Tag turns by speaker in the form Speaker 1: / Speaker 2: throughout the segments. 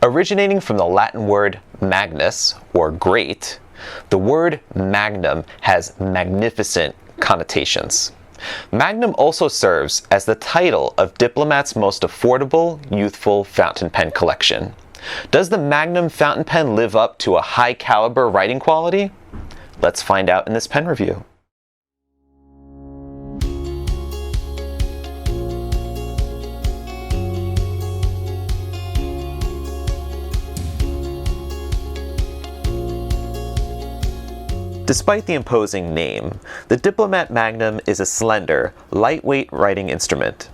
Speaker 1: Originating from the Latin word magnus, or great, the word magnum has magnificent connotations. Magnum also serves as the title of Diplomat's most affordable, youthful fountain pen collection. Does the Magnum fountain pen live up to a high caliber writing quality? Let's find out in this pen review. Despite the imposing name, the Diplomat Magnum is a slender, lightweight writing instrument.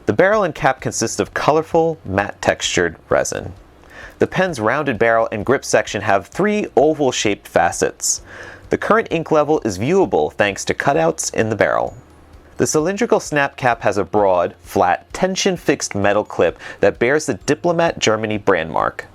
Speaker 1: The barrel and cap consist of colorful, matte-textured resin. The pen's rounded barrel and grip section have 3 oval-shaped facets. The current ink level is viewable thanks to cutouts in the barrel. The cylindrical snap cap has a broad, flat, tension-fixed metal clip that bears the Diplomat Germany brand mark.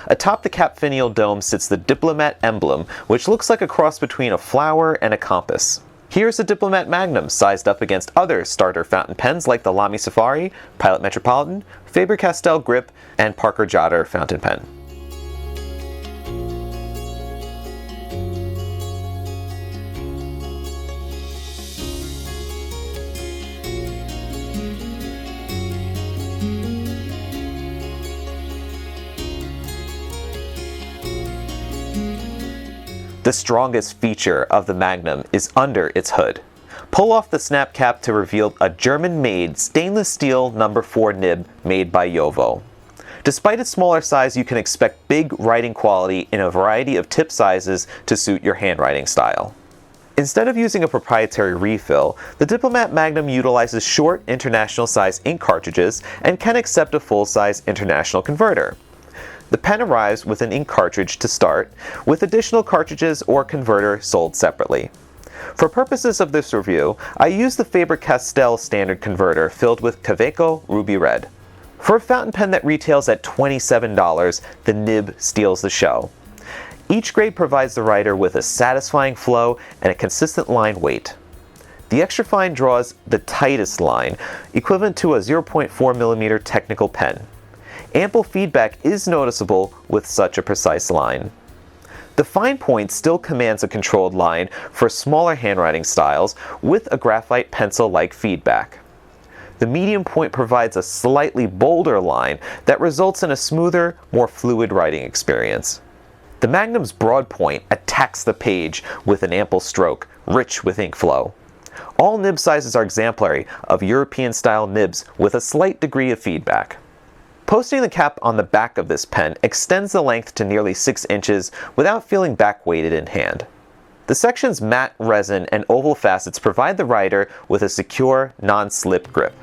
Speaker 1: Atop the cap finial dome sits the Diplomat emblem, which looks like a cross between a flower and a compass. Here's the Diplomat Magnum sized up against other starter fountain pens like the Lamy Safari, Pilot Metropolitan, Faber-Castell Grip, and Parker Jotter fountain pen. The strongest feature of the Magnum is under its hood. Pull off the snap cap to reveal a German-made stainless steel No. 4 nib made by Jowo. Despite its smaller size, you can expect big writing quality in a variety of tip sizes to suit your handwriting style. Instead of using a proprietary refill, the Diplomat Magnum utilizes short international size ink cartridges and can accept a full-size international converter. The pen arrives with an ink cartridge to start, with additional cartridges or converter sold separately. For purposes of this review, I used the Faber-Castell standard converter filled with Kaweco Ruby Red. For a fountain pen that retails at $27, the nib steals the show. Each grade provides the writer with a satisfying flow and a consistent line weight. The extra fine draws the tightest line, equivalent to a 0.4mm technical pen. Ample feedback is noticeable with such a precise line. The fine point still commands a controlled line for smaller handwriting styles with a graphite pencil-like feedback. The medium point provides a slightly bolder line that results in a smoother, more fluid writing experience. The Magnum's broad point attacks the page with an ample stroke, rich with ink flow. All nib sizes are exemplary of European-style nibs with a slight degree of feedback. Posting the cap on the back of this pen extends the length to nearly 6 inches without feeling back-weighted in hand. The section's matte resin and oval facets provide the writer with a secure, non-slip grip.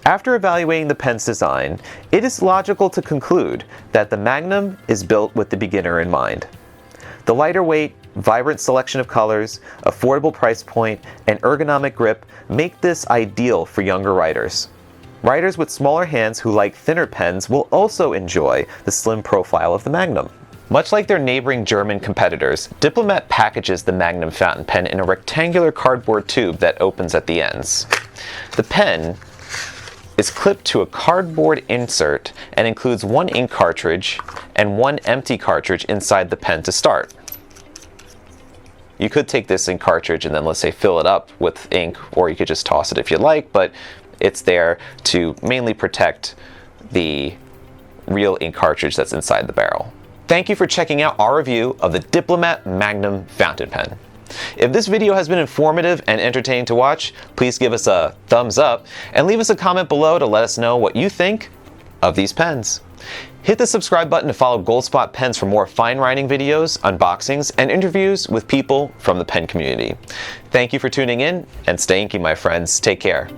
Speaker 1: After evaluating the pen's design, it is logical to conclude that the Magnum is built with the beginner in mind. The lighter weight, vibrant selection of colors, affordable price point, and ergonomic grip make this ideal for younger writers. Writers with smaller hands who like thinner pens will also enjoy the slim profile of the Magnum. Much like their neighboring German competitors, Diplomat packages the Magnum fountain pen in a rectangular cardboard tube that opens at the ends. The pen is clipped to a cardboard insert and includes 1 ink cartridge and 1 empty cartridge inside the pen to start. You could take this ink cartridge and then, let's say, fill it up with ink, or you could just toss it if you like, but it's there to mainly protect the real ink cartridge that's inside the barrel. Thank you for checking out our review of the Diplomat Magnum fountain pen. If this video has been informative and entertaining to watch, please give us a thumbs up and leave us a comment below to let us know what you think of these pens. Hit the subscribe button to follow Goldspot Pens for more fine writing videos, unboxings, and interviews with people from the pen community. Thank you for tuning in, and stay inky, my friends. Take care.